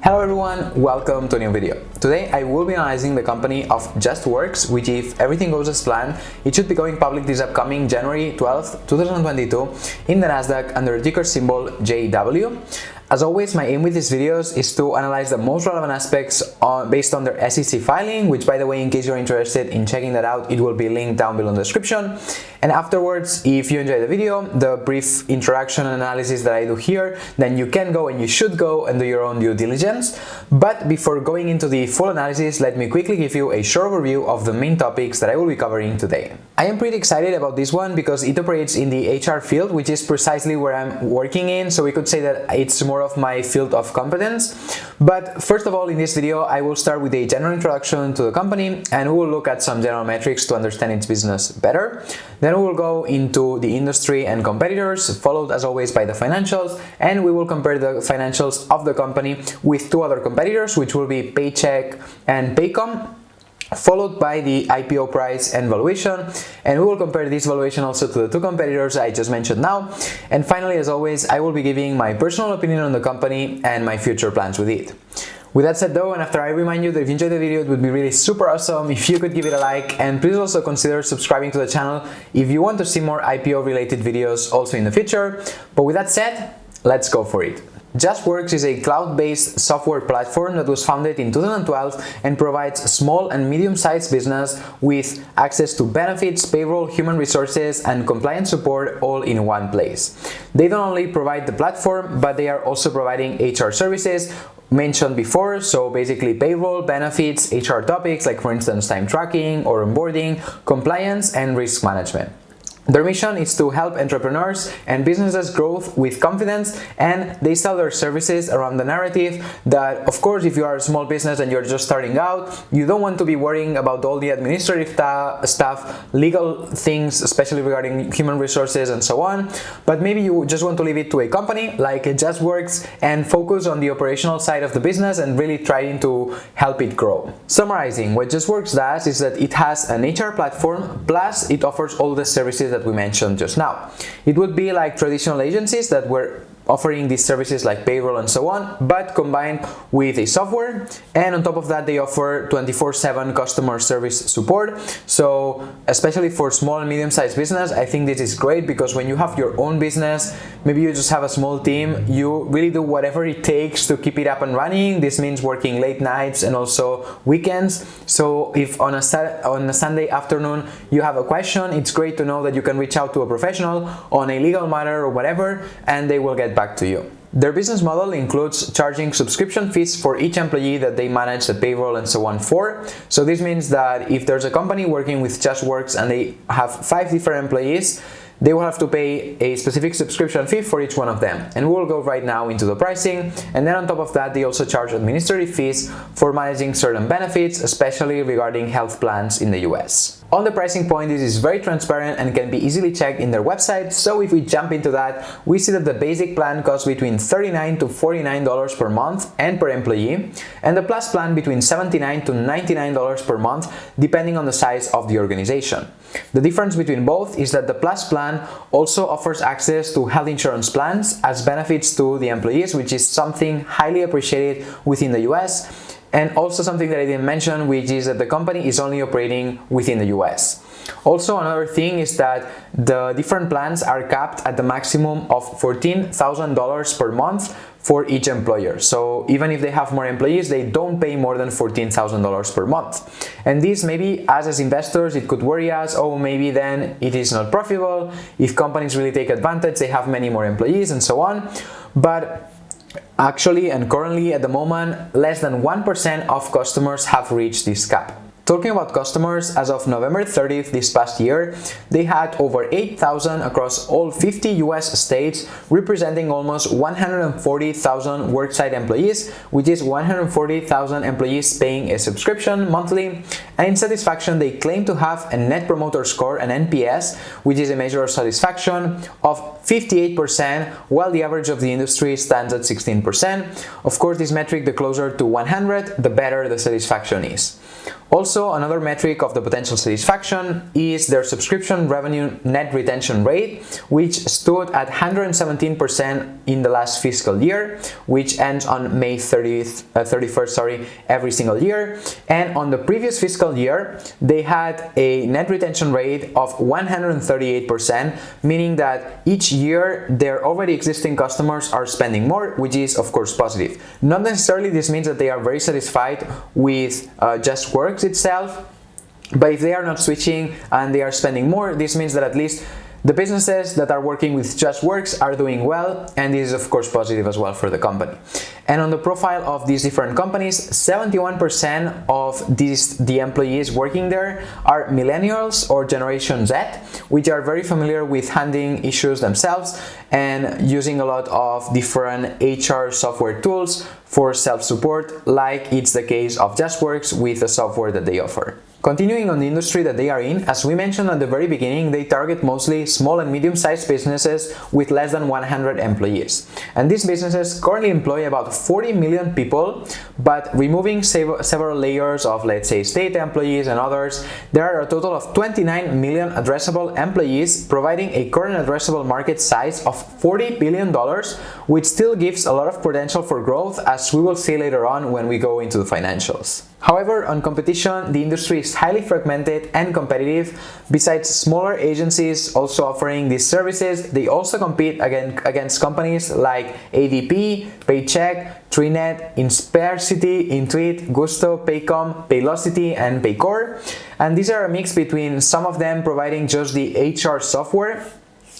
Hello everyone, welcome to a new video. Today I will be analyzing the company of Justworks, which if everything goes as planned, it should be going public this upcoming January 12th, 2022 in the NASDAQ under the ticker symbol JW. As always, my aim with these videos is to analyze the most relevant aspects based on their SEC filing, which by the way, in case you're interested in checking that out, it will be linked down below in the description. And afterwards, if you enjoy the video, the brief introduction and analysis that I do here, then you can go and you should go and do your own due diligence. But before going into the full analysis, let me quickly give you a short overview of the main topics that I will be covering today. I am pretty excited about this one because it operates in the HR field, which is precisely where I'm working in, so we could say that it's more of my field of competence. But first of all, in this video, I will start with a general introduction to the company and we will look at some general metrics to understand its business better. Then we will go into the industry and competitors, followed as always by the financials, and we will compare the financials of the company with two other competitors, which will be Paychex and Paycom, followed by the IPO price and valuation, and we will compare this valuation also to the two competitors I just mentioned now. And finally, as always, I will be giving my personal opinion on the company and my future plans with it. With that said though, and after I remind you that if you enjoyed the video, it would be really super awesome if you could give it a like, and please also consider subscribing to the channel if you want to see more IPO related videos also in the future. But with that said, let's go for it. Justworks is a cloud-based software platform that was founded in 2012 and provides small and medium-sized business with access to benefits, payroll, human resources, and compliance support all in one place. They don't only provide the platform, but they are also providing HR services mentioned before, so basically payroll, benefits, HR topics like for instance time tracking or onboarding, compliance, and risk management. Their mission is to help entrepreneurs and businesses grow with confidence, and they sell their services around the narrative that, of course, if you are a small business and you're just starting out, you don't want to be worrying about all the administrative stuff, legal things, especially regarding human resources and so on, but maybe you just want to leave it to a company like Justworks and focus on the operational side of the business and really trying to help it grow. Summarizing, what Justworks does is that it has an HR platform, plus it offers all the services that we mentioned just now. It would be like traditional agencies that were offering these services like payroll and so on, but combined with a software, and on top of that they offer 24/7 customer service support. So especially for small and medium-sized business, I think this is great because when you have your own business, maybe you just have a small team, you really do whatever it takes to keep it up and running. This means working late nights and also weekends. So if on a Sunday afternoon you have a question, it's great to know that you can reach out to a professional on a legal matter or whatever, and they will get back to you. Their business model includes charging subscription fees for each employee that they manage the payroll and so on for. So this means that if there's a company working with Justworks and they have 5 different employees, they will have to pay a specific subscription fee for each one of them. And we'll go right now into the pricing. And then on top of that, they also charge administrative fees for managing certain benefits, especially regarding health plans in the US. On the pricing point, this is very transparent and can be easily checked in their website. So if we jump into that, we see that the basic plan costs between $39 to $49 per month and per employee, and the plus plan between $79 to $99 per month, depending on the size of the organization. The difference between both is that the plus plan also offers access to health insurance plans as benefits to the employees, which is something highly appreciated within the US. And also something that I didn't mention, which is that the company is only operating within the US. Also, another thing is that the different plans are capped at the maximum of $14,000 per month for each employer. So even if they have more employees, they don't pay more than $14,000 per month. And this maybe us as investors, it could worry us, oh, maybe then it is not profitable. If companies really take advantage, they have many more employees and so on. But actually, and currently at the moment, less than 1% of customers have reached this cap. Talking about customers, as of November 30th this past year, they had over 8,000 across all 50 US states, representing almost 140,000 worksite employees, which is 140,000 employees paying a subscription monthly. And in satisfaction, they claim to have a Net Promoter Score, an NPS, which is a measure of satisfaction, of 58%, while the average of the industry stands at 16%. Of course, this metric, the closer to 100, the better the satisfaction is. Also, another metric of the potential satisfaction is their subscription revenue net retention rate, which stood at 117% in the last fiscal year, which ends on May 31st, every single year. And on the previous fiscal year, they had a net retention rate of 138%, meaning that each year their already existing customers are spending more, which is of course positive. Not necessarily this means that they are very satisfied with Justworks itself, but if they are not switching and they are spending more, this means that at least the businesses that are working with Justworks are doing well, and this is of course positive as well for the company. And on the profile of these different companies, 71% of the employees working there are millennials or Generation Z, which are very familiar with handling issues themselves and using a lot of different HR software tools for self-support, like it's the case of Justworks with the software that they offer. Continuing on the industry that they are in, as we mentioned at the very beginning, they target mostly small and medium-sized businesses with less than 100 employees. And these businesses currently employ about 40 million people, but removing several layers of, let's say, state employees and others, there are a total of 29 million addressable employees, providing a current addressable market size of $40 billion, which still gives a lot of potential for growth, as we will see later on when we go into the financials. However, on competition, the industry is highly fragmented and competitive. Besides smaller agencies also offering these services, they also compete against companies like ADP, Paychex, Trinet, Insperity, Intuit, Gusto, Paycom, Paylocity, and Paycor. And these are a mix between some of them providing just the HR software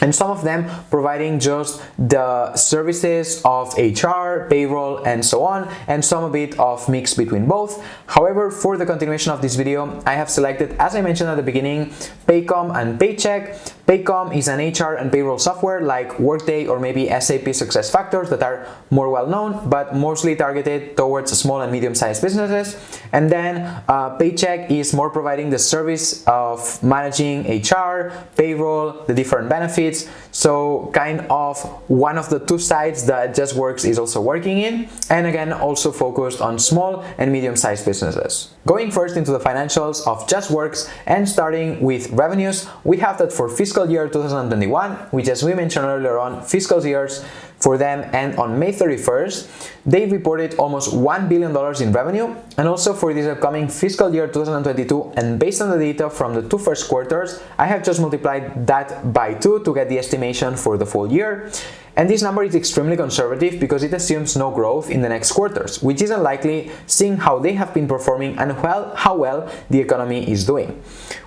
and some of them providing just the services of HR, payroll, and so on, and some a bit of mix between both. However, for the continuation of this video, I have selected, as I mentioned at the beginning, Paycom and Paychex. Paycom is an HR and payroll software like Workday or maybe SAP SuccessFactors that are more well known, but mostly targeted towards small and medium-sized businesses. And then Paychex is more providing the service of managing HR, payroll, the different benefits. So kind of one of the two sides that Justworks is also working in, and again also focused on small and medium-sized businesses. Going first into the financials of Justworks and starting with revenues, we have that for fiscal year 2021, which as we mentioned earlier on, fiscal years for them end on May 31st, they reported almost $1 billion in revenue, and also for this upcoming fiscal year 2022, and based on the data from the two first quarters, I have just multiplied that by 2 to get the estimation for the full year. And this number is extremely conservative because it assumes no growth in the next quarters, which is unlikely seeing how they have been performing and how well the economy is doing.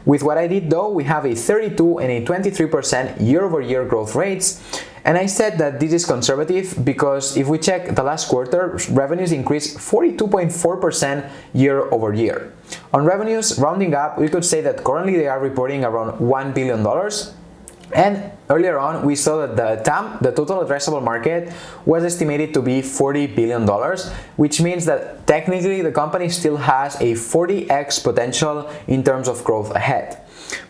With what I did though, we have a 32 and a 23% year-over-year growth rates. And I said that this is conservative because if we check the last quarter, revenues increased 42.4% year-over-year. On revenues, rounding up, we could say that currently they are reporting around $1 billion. And earlier on, we saw that the TAM, the total addressable market, was estimated to be $40 billion, which means that technically the company still has a 40x potential in terms of growth ahead.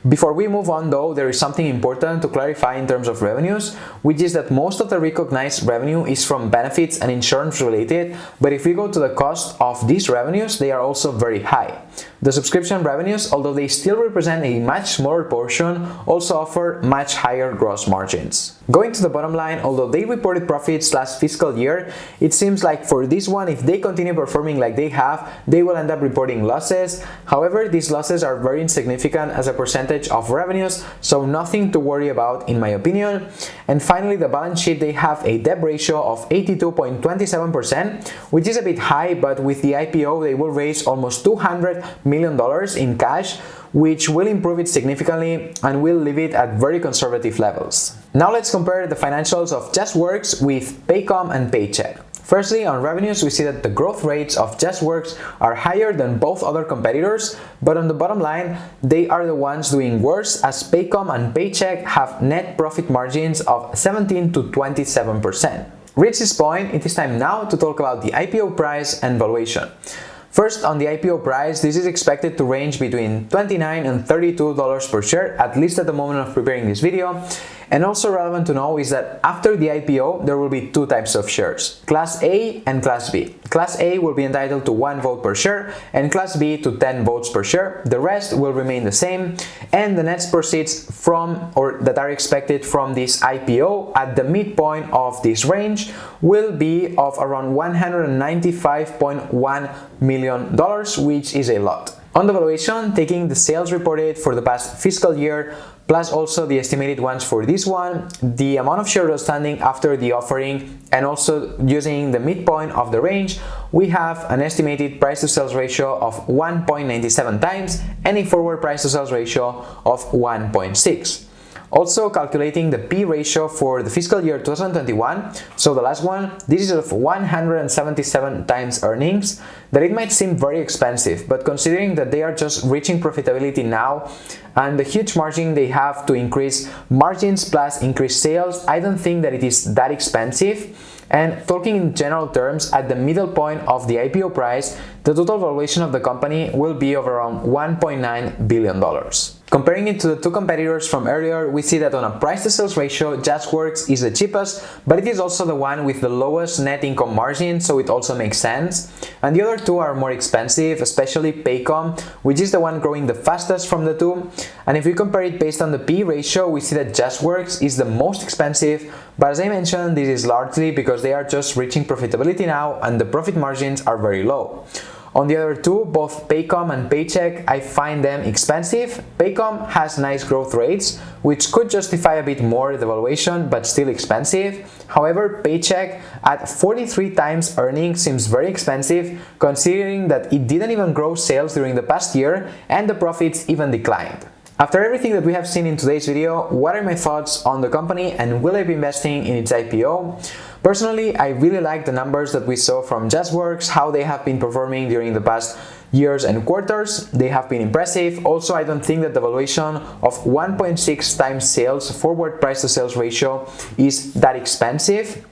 Before we move on though, there is something important to clarify in terms of revenues, which is that most of the recognized revenue is from benefits and insurance related, but if we go to the cost of these revenues, they are also very high. The subscription revenues, although they still represent a much smaller portion, also offer much higher gross margins. Going to the bottom line, although they reported profits last fiscal year, it seems like for this one, if they continue performing like they have, they will end up reporting losses. However, these losses are very insignificant as a percentage of revenues, so nothing to worry about in my opinion. And finally, the balance sheet, they have a debt ratio of 82.27%, which is a bit high, but with the IPO, they will raise almost $200 million in cash, which will improve it significantly and will leave it at very conservative levels. Now let's compare the financials of Justworks with Paycom and Paychex. Firstly, on revenues, we see that the growth rates of Justworks are higher than both other competitors, but on the bottom line, they are the ones doing worse, as Paycom and Paychex have net profit margins of 17 to 27%. Reach this point, it is time now to talk about the IPO price and valuation. First, on the IPO price, this is expected to range between $29 and $32 per share, at least at the moment of preparing this video. And also relevant to know is that after the IPO, there will be two types of shares, Class A and Class B. Class A will be entitled to 1 vote per share and Class B to 10 votes per share. The rest will remain the same, and the net proceeds from or that are expected from this IPO at the midpoint of this range will be of around $195.1 million, which is a lot. On the valuation, taking the sales reported for the past fiscal year plus also the estimated ones for this one, the amount of shares outstanding after the offering, and also using the midpoint of the range, we have an estimated price to sales ratio of 1.97 times and a forward price to sales ratio of 1.6. Also calculating the P ratio for the fiscal year 2021, so the last one, this is of 177 times earnings, that it might seem very expensive, but considering that they are just reaching profitability now and the huge margin they have to increase margins plus increase sales, I don't think that it is that expensive. And talking in general terms, at the middle point of the IPO price, the total valuation of the company will be of around $1.9 billion. Comparing it to the two competitors from earlier, we see that on a price to sales ratio, Justworks is the cheapest, but it is also the one with the lowest net income margin, so it also makes sense. And the other two are more expensive, especially Paycom, which is the one growing the fastest from the two. And if we compare it based on the P ratio, we see that Justworks is the most expensive, but as I mentioned, this is largely because they are just reaching profitability now and the profit margins are very low. On the other two, both Paycom and Paychex, I find them expensive. Paycom has nice growth rates, which could justify a bit more the valuation, but still expensive. However, Paychex at 43 times earnings seems very expensive, considering that it didn't even grow sales during the past year and the profits even declined. After everything that we have seen in today's video, what are my thoughts on the company and will I be investing in its IPO? Personally, I really like the numbers that we saw from Justworks, how they have been performing during the past years and quarters. They have been impressive. Also, I don't think that the valuation of 1.6 times sales forward price to sales ratio is that expensive.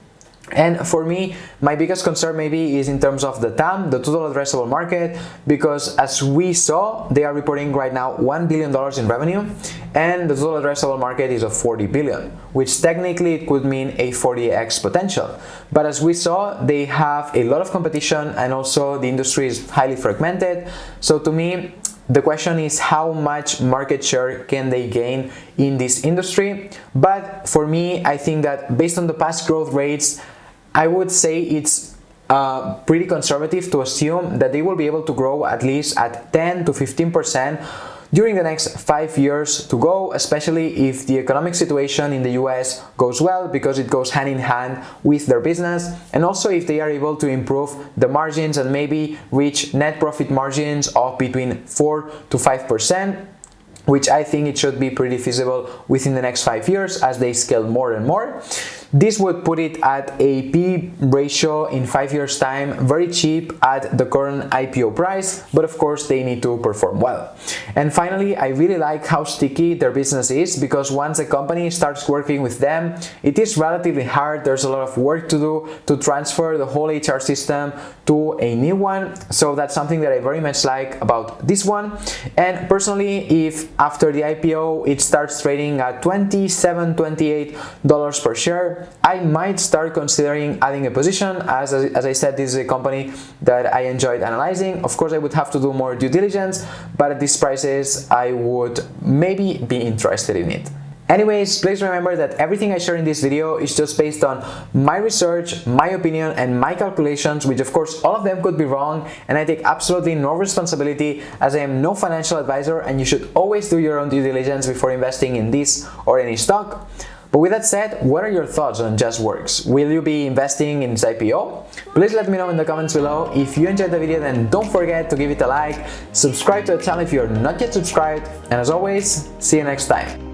And for me, my biggest concern maybe is in terms of the TAM, the total addressable market, because as we saw, they are reporting right now $1 billion in revenue, and the total addressable market is of 40 billion, which technically it could mean a 40x potential. But as we saw, they have a lot of competition and also the industry is highly fragmented. So to me, the question is how much market share can they gain in this industry? But for me, I think that based on the past growth rates, I would say it's pretty conservative to assume that they will be able to grow at least at 10 to 15% during the next 5 years to go, especially if the economic situation in the US goes well, because it goes hand in hand with their business, and also if they are able to improve the margins and maybe reach net profit margins of between 4 to 5%, which I think it should be pretty feasible within the next 5 years as they scale more and more. This would put it at a P ratio in 5 years' time, very cheap at the current IPO price, but of course they need to perform well. And finally, I really like how sticky their business is, because once a company starts working with them, it is relatively hard. There's a lot of work to do to transfer the whole HR system to a new one. So that's something that I very much like about this one. And personally, if after the IPO it starts trading at $27, $28 per share, I might start considering adding a position. As I said, this is a company that I enjoyed analyzing. Of course, I would have to do more due diligence, but at these prices, I would maybe be interested in it. Anyways, please remember that everything I share in this video is just based on my research, my opinion, and my calculations, which of course all of them could be wrong, and I take absolutely no responsibility as I am no financial advisor, and you should always do your own due diligence before investing in this or any stock. But with that said, what are your thoughts on Justworks? Will you be investing in its IPO? Please let me know in the comments below. If you enjoyed the video, then don't forget to give it a like, subscribe to the channel if you're not yet subscribed, and as always, see you next time.